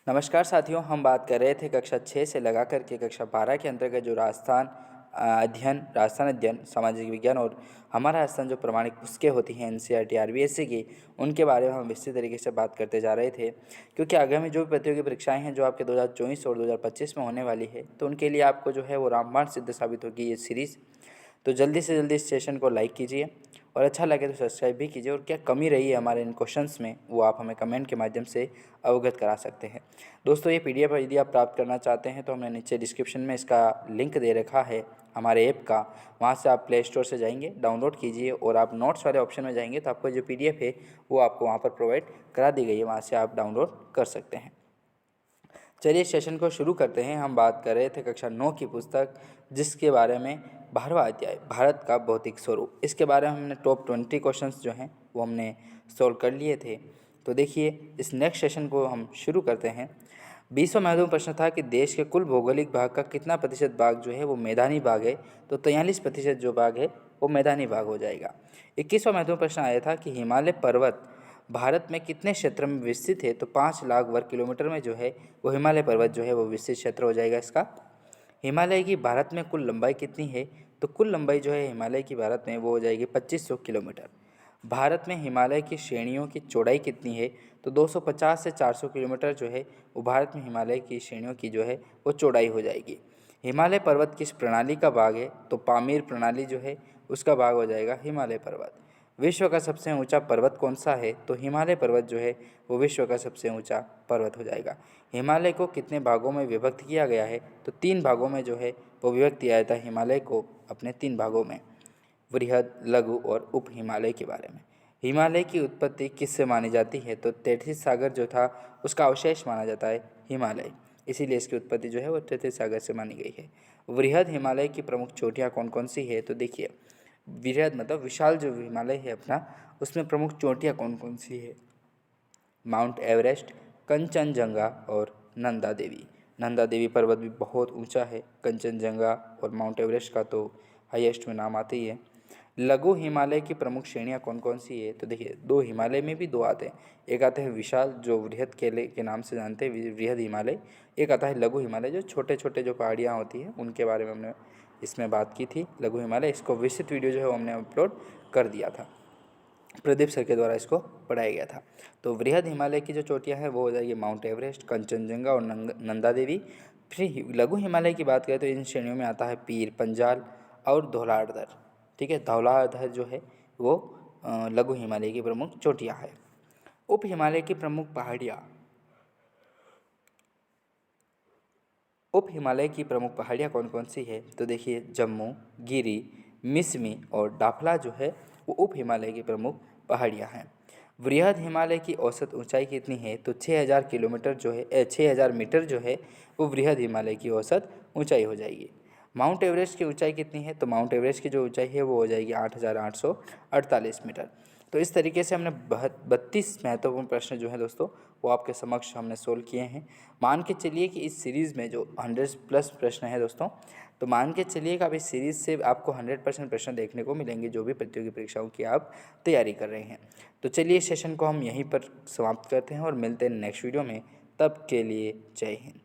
नमस्कार साथियों, हम बात कर रहे थे कक्षा 6 से लगा कर के कक्षा 12 के अंतर्गत जो राजस्थान अध्ययन सामाजिक विज्ञान और हमारा स्थान जो प्रमाणित पुस्तकें होती हैं एनसीईआरटी आरबीएससी की, उनके बारे में हम विस्तृत तरीके से बात करते जा रहे थे। क्योंकि आगामी जो भी प्रतियोगी परीक्षाएं हैं जो आपके 2024 और 2025 में होने वाली है, तो उनके लिए आपको जो है वो रामबाण सिद्ध साबित होगी ये सीरीज़। तो जल्दी से जल्दी इस सेशन को लाइक कीजिए और अच्छा लगे तो सब्सक्राइब भी कीजिए। और क्या कमी रही है हमारे इन क्वेश्चंस में, वो आप हमें कमेंट के माध्यम से अवगत करा सकते हैं। दोस्तों, ये पीडीएफ यदि आप प्राप्त करना चाहते हैं तो हमने नीचे डिस्क्रिप्शन में इसका लिंक दे रखा है हमारे ऐप का। वहाँ से आप प्ले स्टोर से जाएंगे, डाउनलोड कीजिए और आप नोट्स वाले ऑप्शन में जाएंगे तो आपको जो पीडीएफ है वो आपको वहाँ पर प्रोवाइड करा दी गई है, वहाँ से आप डाउनलोड कर सकते हैं। चलिए सेशन को शुरू करते हैं। हम बात कर रहे थे कक्षा 9 की पुस्तक, जिसके बारे में 12वां अध्याय भारत का भौतिक स्वरूप, इसके बारे में हमने टॉप 20 क्वेश्चंस जो हैं वो हमने सॉल्व कर लिए थे। तो देखिए, इस नेक्स्ट सेशन को हम शुरू करते हैं। 20वां महत्वपूर्ण प्रश्न था कि देश के कुल भौगोलिक भाग का कितना प्रतिशत भाग जो है वो मैदानी भाग है, तो 43% जो भाग है वो मैदानी भाग हो जाएगा। 21वां महत्वपूर्ण प्रश्न आया था कि हिमालय पर्वत भारत में कितने क्षेत्र में विस्तृत है, तो 5 लाख वर्ग किलोमीटर में जो है वो हिमालय पर्वत जो है वो विस्तृत क्षेत्र हो जाएगा इसका। हिमालय की भारत में कुल लंबाई कितनी है, तो कुल लंबाई जो है हिमालय की भारत में वो हो जाएगी 2500 किलोमीटर। भारत में हिमालय की श्रेणियों की चौड़ाई कितनी है, तो 250 से 400 किलोमीटर जो है वो भारत में हिमालय की श्रेणियों की जो है वो चौड़ाई हो जाएगी। हिमालय पर्वत किस प्रणाली का भाग है, तो पामीर प्रणाली जो है उसका भाग हो जाएगा हिमालय पर्वत। विश्व का सबसे ऊंचा पर्वत कौन सा है, तो हिमालय पर्वत जो है वो विश्व का सबसे ऊंचा पर्वत हो जाएगा। हिमालय को कितने भागों में विभक्त किया गया है, तो 3 भागों में जो है वो विभक्त किया जाता है हिमालय को अपने 3 भागों में, वृहद, लघु और उप हिमालय के बारे में। हिमालय की उत्पत्ति किससे मानी जाती है, तो तैतीस सागर जो था उसका अवशेष माना जाता है हिमालय, इसीलिए इसकी उत्पत्ति जो है वो तैतीस सागर से मानी गई है। वृहद हिमालय की प्रमुख चोटियाँ कौन कौन सी है, तो देखिए, वृहद मतलब विशाल जो हिमालय है अपना, उसमें प्रमुख चोटियाँ कौन कौन सी है। माउंट एवरेस्ट, कंचनजंगा और नंदा देवी। नंदा देवी पर्वत भी बहुत ऊंचा है। कंचनजंगा और माउंट एवरेस्ट का तो हाईएस्ट में नाम आते ही है। लघु हिमालय की प्रमुख श्रेणियाँ कौन कौन सी है, तो देखिए, 2 हिमालय में भी 2 आते हैं। एक आते हैं विशाल जो वृहद केले के नाम से जानते हैं, वृहद हिमालय। एक आता है लघु हिमालय जो छोटे छोटे जो पहाड़ियाँ होती हैं उनके बारे में हमने इसमें बात की थी। लघु हिमालय, इसको विस्तृत वीडियो जो है वो हमने अपलोड कर दिया था, प्रदीप सर के द्वारा इसको पढ़ाया गया था। तो वृहद हिमालय की जो चोटियाँ हैं वो हो जाएगी माउंट एवरेस्ट, कंचनजंगा और नंदा देवी। फिर लघु हिमालय की बात करें तो इन श्रेणियों में आता है पीर पंजाल और धौलाधर। ठीक है, धौलाधर जो है वो लघु हिमालय की प्रमुख चोटियाँ है। उप हिमालय की प्रमुख पहाड़ियाँ, उप हिमालय की प्रमुख पहाड़ियाँ कौन कौन सी है, तो देखिए, जम्मू, गिरी, मिसमी और डाफला जो है वो उप हिमालय की प्रमुख पहाड़ियाँ हैं। वृहद हिमालय की औसत ऊंचाई कितनी है, तो 6000 किलोमीटर जो है 6000 मीटर जो है वो वृहद हिमालय की औसत ऊंचाई हो जाएगी। माउंट एवरेस्ट की ऊंचाई कितनी है, तो माउंट एवरेस्ट की जो ऊंचाई है वो हो जाएगी 8848 मीटर। तो इस तरीके से हमने 32 महत्वपूर्ण प्रश्न जो हैं दोस्तों वो आपके समक्ष हमने सोल्व किए हैं। मान के चलिए कि इस सीरीज़ में जो 100+ प्रश्न है दोस्तों, तो मान के चलिए कि अब इस सीरीज़ से आपको 100% प्रश्न देखने को मिलेंगे जो भी प्रतियोगी परीक्षाओं की आप तैयारी कर रहे हैं। तो चलिए इस सेशन को हम यहीं पर समाप्त करते हैं और मिलते हैं नेक्स्ट वीडियो में। तब के लिए जय हिंद।